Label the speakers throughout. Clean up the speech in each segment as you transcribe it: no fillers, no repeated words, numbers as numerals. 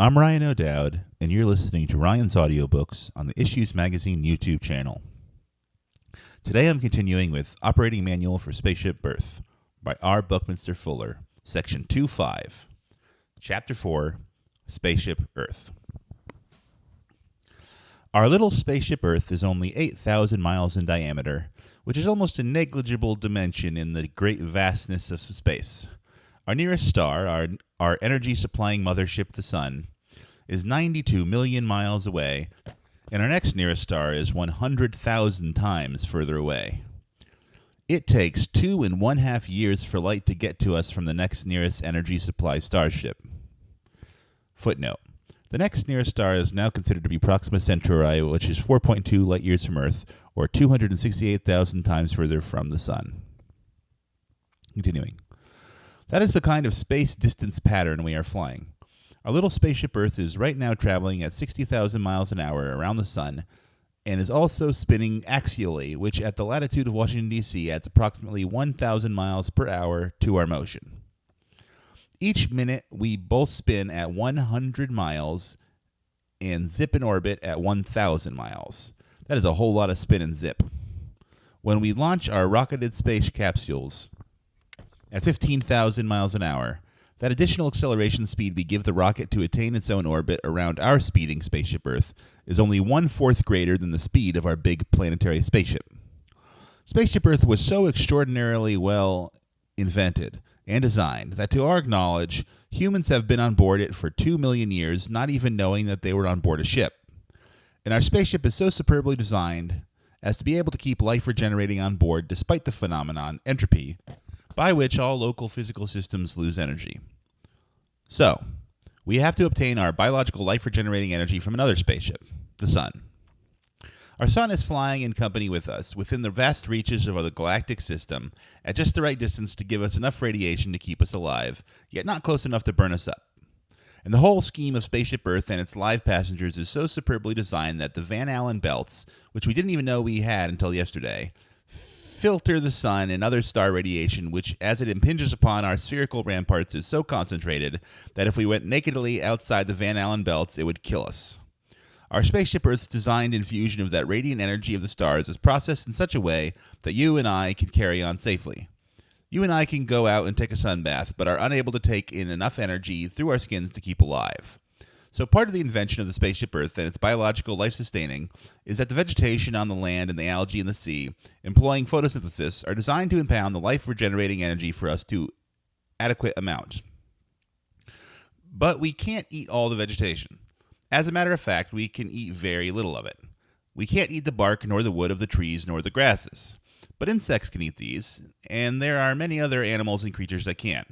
Speaker 1: I'm Ryan O'Dowd, and you're listening to Ryan's Audiobooks on the Issues Magazine YouTube channel. Today I'm continuing with Operating Manual for Spaceship Earth by R. Buckminster Fuller, Section 2.5, Chapter 4, Spaceship Earth. Our little Spaceship Earth is only 8,000 miles in diameter, which is almost a negligible dimension in the great vastness of space. Our nearest star, our energy-supplying mothership, the Sun, is 92 million miles away, and our next nearest star is 100,000 times further away. It takes 2.5 years for light to get to us from the next nearest energy-supply starship. Footnote. The next nearest star is now considered to be Proxima Centauri, which is 4.2 light-years from Earth, or 268,000 times further from the Sun. Continuing. That is the kind of space distance pattern we are flying. Our little Spaceship Earth is right now traveling at 60,000 miles an hour around the Sun and is also spinning axially, which at the latitude of Washington, D.C. adds approximately 1,000 miles per hour to our motion. Each minute, we both spin at 100 miles and zip in orbit at 1,000 miles. That is a whole lot of spin and zip. When we launch our rocketed space capsules at 15,000 miles an hour, that additional acceleration speed we give the rocket to attain its own orbit around our speeding Spaceship Earth is only 1/4 greater than the speed of our big planetary spaceship. Spaceship Earth was so extraordinarily well invented and designed that, to our knowledge, humans have been on board it for 2 million years, not even knowing that they were on board a ship. And our spaceship is so superbly designed as to be able to keep life regenerating on board despite the phenomenon, entropy, by which all local physical systems lose energy. So, we have to obtain our biological life-regenerating energy from another spaceship, the Sun. Our Sun is flying in company with us within the vast reaches of the galactic system at just the right distance to give us enough radiation to keep us alive, yet not close enough to burn us up. And the whole scheme of Spaceship Earth and its live passengers is so superbly designed that the Van Allen belts, which we didn't even know we had until yesterday, filter the Sun and other star radiation, which, as it impinges upon our spherical ramparts, is so concentrated that if we went nakedly outside the Van Allen belts, it would kill us. Our Spaceship Earth's designed infusion of that radiant energy of the stars is processed in such a way that you and I can carry on safely. You and I can go out and take a sun bath, but are unable to take in enough energy through our skins to keep alive. So part of the invention of the Spaceship Earth and its biological life-sustaining is that the vegetation on the land and the algae in the sea, employing photosynthesis, are designed to impound the life-regenerating energy for us to adequate amount. But we can't eat all the vegetation. As a matter of fact, we can eat very little of it. We can't eat the bark nor the wood of the trees nor the grasses. But insects can eat these, and there are many other animals and creatures that can.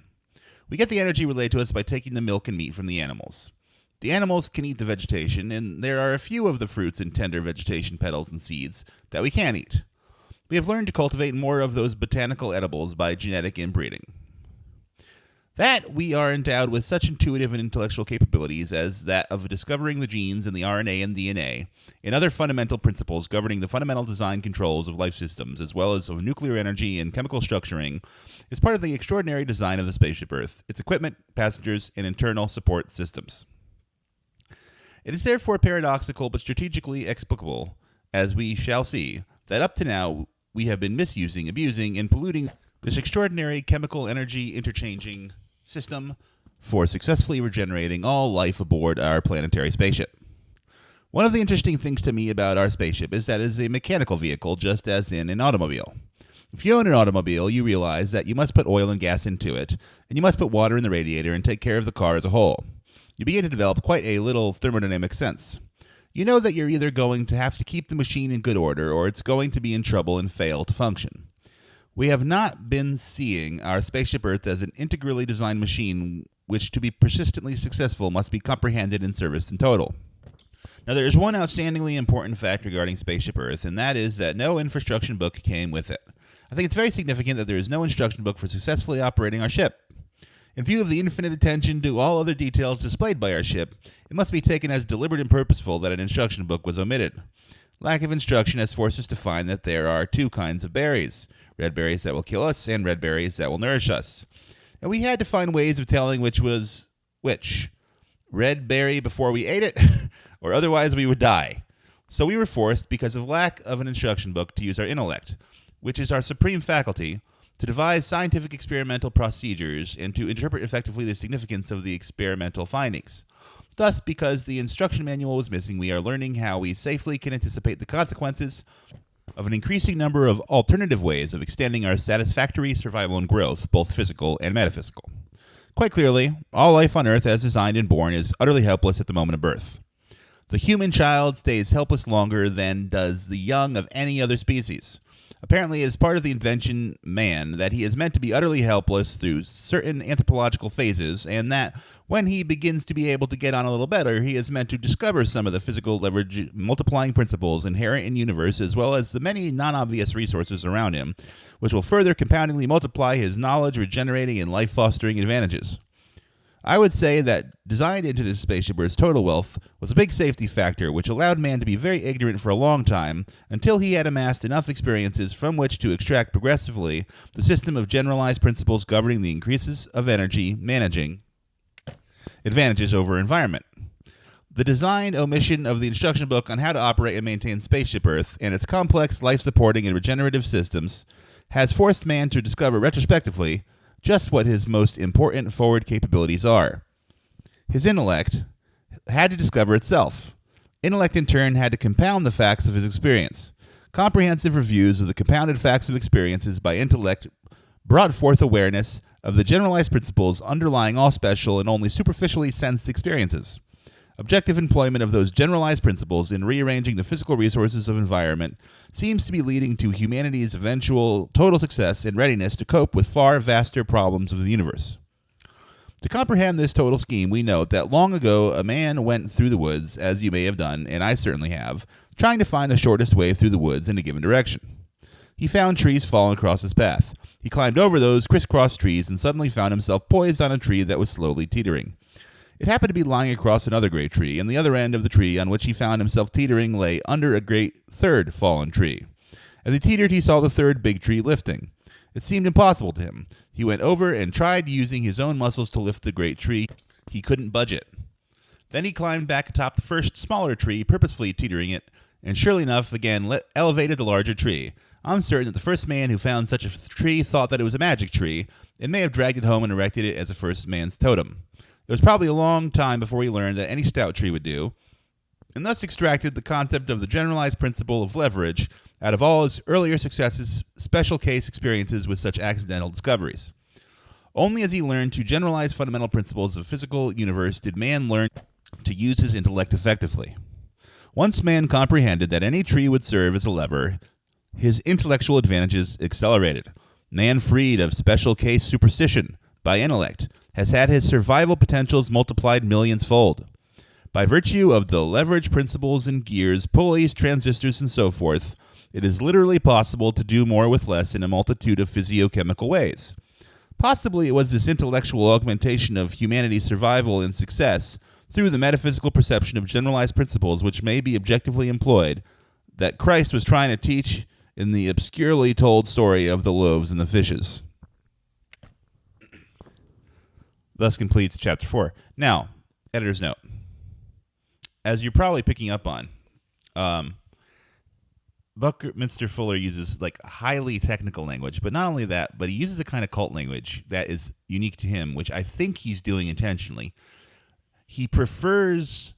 Speaker 1: We get the energy relayed to us by taking the milk and meat from the animals. The animals can eat the vegetation, and there are a few of the fruits and tender vegetation petals and seeds that we can't eat. We have learned to cultivate more of those botanical edibles by genetic inbreeding. That we are endowed with such intuitive and intellectual capabilities as that of discovering the genes in the RNA and DNA, and other fundamental principles governing the fundamental design controls of life systems, as well as of nuclear energy and chemical structuring, is part of the extraordinary design of the Spaceship Earth, its equipment, passengers, and internal support systems. It is therefore paradoxical but strategically explicable, as we shall see, that up to now we have been misusing, abusing, and polluting this extraordinary chemical energy interchanging system for successfully regenerating all life aboard our planetary spaceship. One of the interesting things to me about our spaceship is that it is a mechanical vehicle, just as in an automobile. If you own an automobile, you realize that you must put oil and gas into it, and you must put water in the radiator and take care of the car as a whole. You begin to develop quite a little thermodynamic sense. You know that you're either going to have to keep the machine in good order, or it's going to be in trouble and fail to function. We have not been seeing our Spaceship Earth as an integrally designed machine which, to be persistently successful, must be comprehended and serviced in total. Now, there is one outstandingly important fact regarding Spaceship Earth, and that is that no instruction book came with it. I think it's very significant that there is no instruction book for successfully operating our ship. In view of the infinite attention to all other details displayed by our ship, it must be taken as deliberate and purposeful that an instruction book was omitted. Lack of instruction has forced us to find that there are two kinds of berries: red berries that will kill us and red berries that will nourish us. And we had to find ways of telling which was which. red berry before we ate it, or otherwise we would die. So we were forced, because of lack of an instruction book, to use our intellect, which is our supreme faculty, to devise scientific experimental procedures and to interpret effectively the significance of the experimental findings. Thus, because the instruction manual was missing, we are learning how we safely can anticipate the consequences of an increasing number of alternative ways of extending our satisfactory survival and growth, both physical and metaphysical. Quite clearly, all life on Earth as designed and born is utterly helpless at the moment of birth. The human child stays helpless longer than does the young of any other species. Apparently, it is part of the invention man that he is meant to be utterly helpless through certain anthropological phases, and that when he begins to be able to get on a little better, he is meant to discover some of the physical leverage multiplying principles inherent in the universe, as well as the many non-obvious resources around him, which will further compoundingly multiply his knowledge, regenerating, and life-fostering advantages. I would say that designed into this Spaceship Earth's total wealth was a big safety factor which allowed man to be very ignorant for a long time until he had amassed enough experiences from which to extract progressively the system of generalized principles governing the increases of energy managing advantages over environment. The designed omission of the instruction book on how to operate and maintain Spaceship Earth and its complex life-supporting and regenerative systems has forced man to discover retrospectively just what his most important forward capabilities are. His intellect had to discover itself. Intellect, in turn, had to compound the facts of his experience. Comprehensive reviews of the compounded facts of experiences by intellect brought forth awareness of the generalized principles underlying all special and only superficially sensed experiences. Objective employment of those generalized principles in rearranging the physical resources of environment seems to be leading to humanity's eventual total success and readiness to cope with far vaster problems of the universe. To comprehend this total scheme, we note that long ago a man went through the woods, as you may have done, and I certainly have, trying to find the shortest way through the woods in a given direction. He found trees fallen across his path. He climbed over those crisscross trees and suddenly found himself poised on a tree that was slowly teetering. It happened to be lying across another great tree, and the other end of the tree on which he found himself teetering lay under a great third fallen tree. As he teetered, he saw the third big tree lifting. It seemed impossible to him. He went over and tried using his own muscles to lift the great tree. He couldn't budge it. Then he climbed back atop the first smaller tree, purposefully teetering it, and surely enough, again elevated the larger tree. I'm certain that the first man who found such a tree thought that it was a magic tree, and may have dragged it home and erected it as a first man's totem. It was probably a long time before he learned that any stout tree would do, and thus extracted the concept of the generalized principle of leverage out of all his earlier successes, special case experiences with such accidental discoveries. Only as he learned to generalize fundamental principles of physical universe did man learn to use his intellect effectively. Once man comprehended that any tree would serve as a lever, his intellectual advantages accelerated. Man, freed of special case superstition by intellect, has had his survival potentials multiplied millions-fold. By virtue of the leverage principles in gears, pulleys, transistors, and so forth, it is literally possible to do more with less in a multitude of physiochemical ways. Possibly it was this intellectual augmentation of humanity's survival and success through the metaphysical perception of generalized principles which may be objectively employed that Christ was trying to teach in the obscurely told story of the loaves and the fishes. Thus completes chapter 4. Now, editor's note. As you're probably picking up on, Buckminster Fuller uses highly technical language, but not only that, but he uses a kind of cult language that is unique to him, which I think he's doing intentionally. He prefers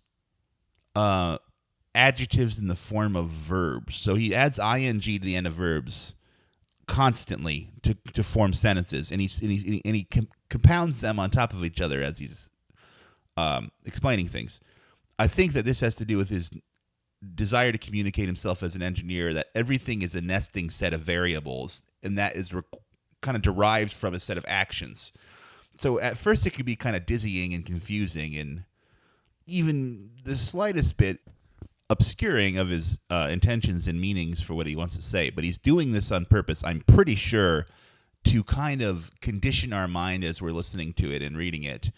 Speaker 1: adjectives in the form of verbs, so he adds ing to the end of verbs constantly to form sentences, and he compounds them on top of each other as he's explaining things. I think that this has to do with his desire to communicate himself as an engineer, that everything is a nesting set of variables, and that is kind of derived from a set of actions. So at first it could be kind of dizzying and confusing, and even the slightest bit obscuring of his intentions and meanings for what he wants to say. But he's doing this on purpose, I'm pretty sure, to kind of condition our mind as we're listening to it and reading it,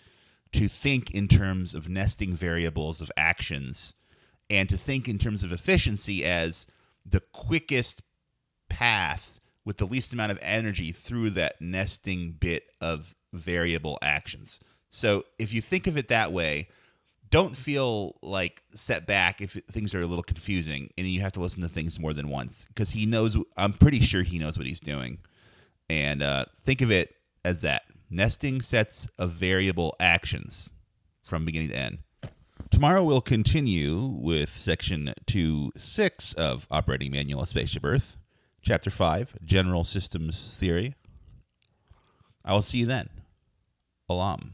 Speaker 1: to think in terms of nesting variables of actions, and to think in terms of efficiency as the quickest path with the least amount of energy through that nesting bit of variable actions. So if you think of it that way, don't feel like set back if things are a little confusing and you have to listen to things more than once, because he knows. I'm pretty sure he knows what he's doing. And think of it as that. Nesting sets of variable actions from beginning to end. Tomorrow we'll continue with Section 2.6 of Operating Manual of Spaceship Earth, Chapter 5, General Systems Theory. I will see you then. Alam.